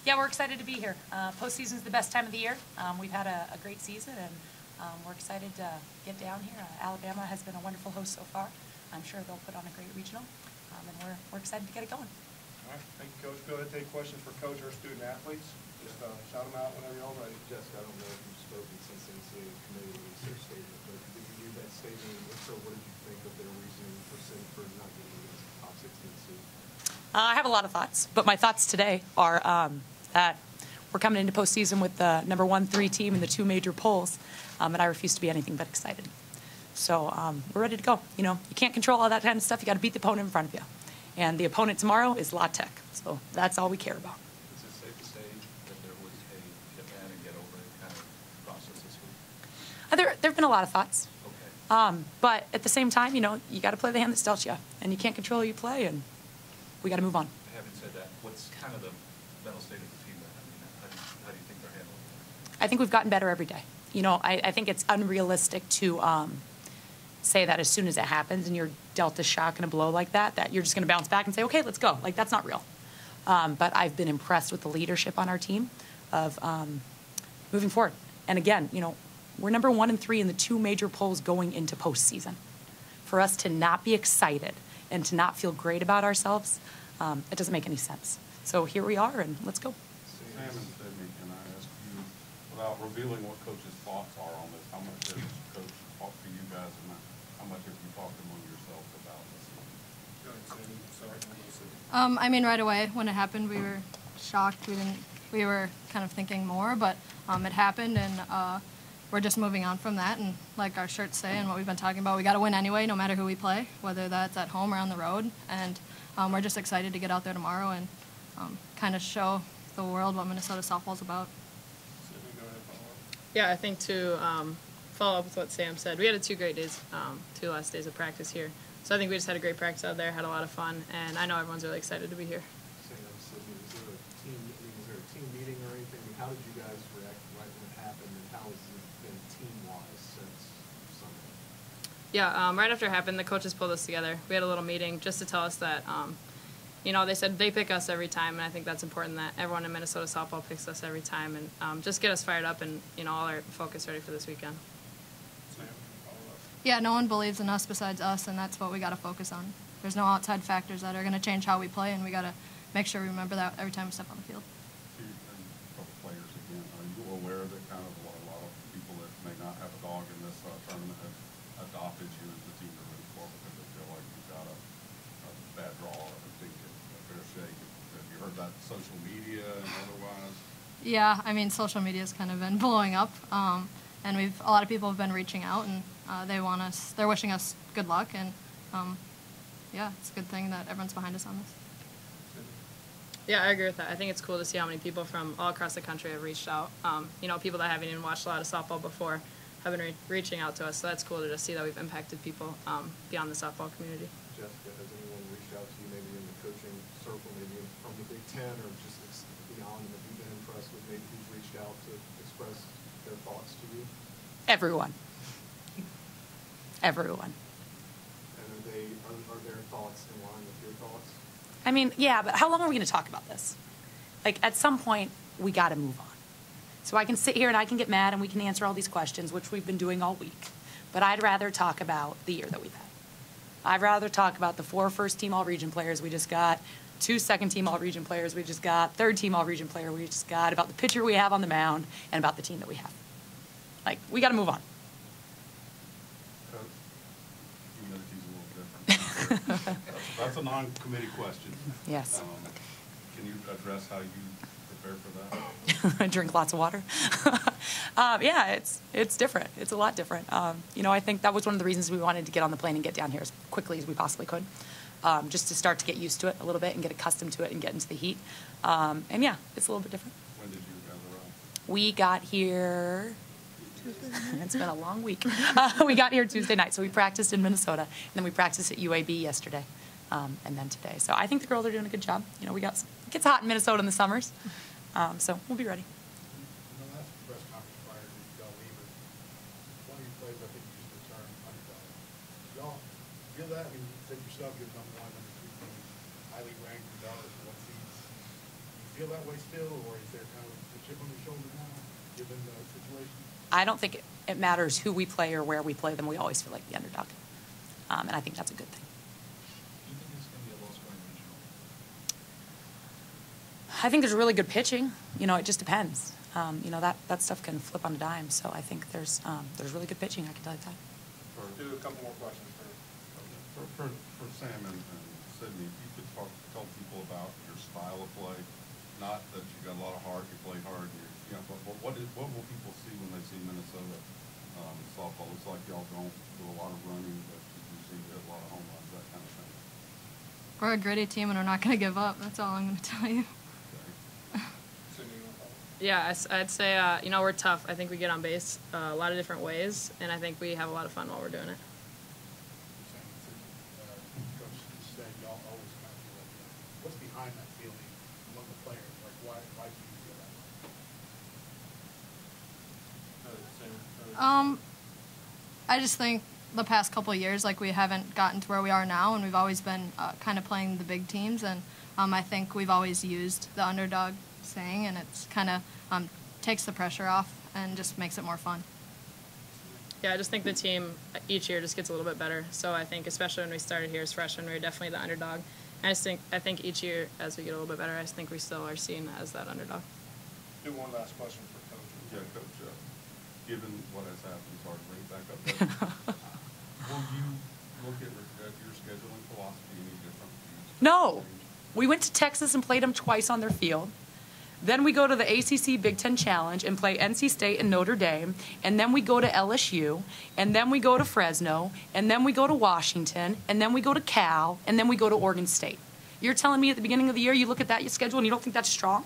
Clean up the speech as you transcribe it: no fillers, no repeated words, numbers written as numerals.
Yeah, we're excited to be here. Postseason is the best time of the year. We've had a great season, and we're excited to get down here. Alabama has been a wonderful host so far. I'm sure they'll put on a great regional, and we're excited to get it going. All right, thank you, Coach. Go ahead and take questions for Coach or student athletes. Just shout them out whenever y'all ready. Jessica, I don't know if you've spoken since the NCAA committee released their statement, but did you read that statement? If so, what did you think of their reasoning for not getting against the top 16 seed? I have a lot of thoughts, but my thoughts today are that we're coming into postseason with the number 1-3 team in the two major polls, and I refuse to be anything but excited. So we're ready to go. You know, you can't control all that kind of stuff. You got to beat the opponent in front of you, and the opponent tomorrow is La Tech. So that's all we care about. Is it safe to say that there was a get mad and get over it kind of process this week? There have been a lot of thoughts. Okay. But at the same time, you know, you got to play the hand that's dealt you, and you can't control who you play, and we got to move on. Having said that, what's kind of the mental state of the team then? I mean, how do you think they're handling it? I think we've gotten better every day. You know, I think it's unrealistic to say that as soon as it happens and you're dealt a shock and a blow like that, that you're just going to bounce back and say, okay, let's go. Like, that's not real. But I've been impressed with the leadership on our team of moving forward. And again, you know, we're number 1 and 3 in the two major polls going into postseason. For us to not be excited and to not feel great about ourselves, it doesn't make any sense. So here we are, and let's go. Sam and Sydney, can I ask you, without revealing what Coach's thoughts are on this, how much has Coach talked to you guys, and how much have you talked among yourself about this? Go ahead, Cindy. Sorry. I mean, right away when it happened, we were shocked. We were kind of thinking more, but it happened, and we're just moving on from that. And like our shirts say, and what we've been talking about, we got to win anyway, no matter who we play, whether that's at home or on the road. And we're just excited to get out there tomorrow and kind of show the world what Minnesota softball's about. Cindy, go ahead, follow up. Yeah, I think to follow up with what Sam said, we had 2 great days, 2 last days of practice here. So I think we just had a great practice out there, had a lot of fun, and I know everyone's really excited to be here. Sam, Sydney, was there a team meeting or anything? I mean, how did you guys react right when it happened, and how has it been team-wise since Sunday? Yeah, right after it happened, the coaches pulled us together. We had a little meeting just to tell us that, you know, they said they pick us every time, and I think that's important that everyone in Minnesota softball picks us every time, and just get us fired up and, you know, all our focus ready for this weekend. Sam, follow up. Yeah, no one believes in us besides us, and that's what we got to focus on. There's no outside factors that are going to change how we play, and we got to make sure we remember that every time we step on the field. And a couple players again, are you aware that kind of a lot of people that may not have a dog in this tournament have adopted you as the team to root for because they feel like you've got a bad draw or a fair shake? Have you heard that social media and otherwise? Yeah, I mean, social media's kind of been blowing up, and a lot of people have been reaching out, and they're wishing us good luck, and yeah, it's a good thing that everyone's behind us on this. Yeah, I agree with that. I think it's cool to see how many people from all across the country have reached out. You know, people that haven't even watched a lot of softball before have been reaching out to us, so that's cool to just see that we've impacted people beyond the softball community. Jessica, has anyone reached out to you maybe in the coaching circle, maybe from the Big Ten or just beyond, and have you been impressed with maybe who's reached out to express their thoughts to you? Everyone. Everyone. And are their thoughts in line with your thoughts? I mean, yeah, but how long are we going to talk about this? Like, at some point, we got to move on. So I can sit here and I can get mad and we can answer all these questions, which we've been doing all week. But I'd rather talk about the year that we've had. I'd rather talk about the 4 first-team All-Region players we just got, 2 second-team All-Region players we just got, 3rd-team All-Region player we just got, about the pitcher we have on the mound, and about the team that we have. Like, we got to move on. Coach, humanity's a little different. That's a non-committee question. Yes. Can you address how you prepare for that? Drink lots of water. Yeah, it's different. It's a lot different. You know, I think that was one of the reasons we wanted to get on the plane and get down here as quickly as we possibly could, just to start to get used to it a little bit and get accustomed to it and get into the heat. And yeah, it's a little bit different. When did you guys arrive? We got here. It's been a long week. We got here Tuesday night, so we practiced in Minnesota, and then we practiced at UAB yesterday, and then today. So I think the girls are doing a good job. You know, it gets hot in Minnesota in the summers, so we'll be ready. In the last press conference prior to y'all leaving, one of your players, I think, used the term underdog. Y'all feel that? I mean, you said yourself you're number 1, number 2 team, highly ranked regardless of what seeds. Do you feel that way still, or is there kind of a chip on your shoulder now, given the situation? I don't think it matters who we play or where we play them. We always feel like the underdog. And I think that's a good thing. Do you think it's going to be a low-scoring regional? I think there's really good pitching. You know, it just depends. You know, that stuff can flip on a dime. So I think there's really good pitching, I can tell you that. Do a couple more questions For Sam and Sydney, if you could tell people about your style of play, not that you got a lot of heart, you play hard, but what will people see when they see Minnesota softball? Looks like y'all don't do a lot of running, but you seem to hit a lot of home runs, that kind of thing. We're a gritty team, and we're not going to give up. That's all I'm going to tell you. Okay. Sydney, you want to follow? Yeah, I'd say, you know, we're tough. I think we get on base a lot of different ways, and I think we have a lot of fun while we're doing it. Coach said y'all always kind of feel like that. What's behind that feeling among the players? Like, why do you feel that way? I just think the past couple of years, like, we haven't gotten to where we are now, and we've always been kind of playing the big teams, and I think we've always used the underdog saying, and it's kind of takes the pressure off and just makes it more fun. Yeah, I just think the team each year just gets a little bit better. So I think, especially when we started here as freshmen, we were definitely the underdog. And I think each year, as we get a little bit better, I just think we still are seen as that underdog. Do one last question for Coach. Yeah, Coach, given what has happened, sorry to bring it back up, will you look at your scheduling philosophy any different? No. We went to Texas and played them twice on their field. Then we go to the ACC Big Ten Challenge and play NC State and Notre Dame. And then we go to LSU. And then we go to Fresno. And then we go to Washington. And then we go to Cal. And then we go to Oregon State. You're telling me at the beginning of the year you look at that schedule and you don't think that's strong?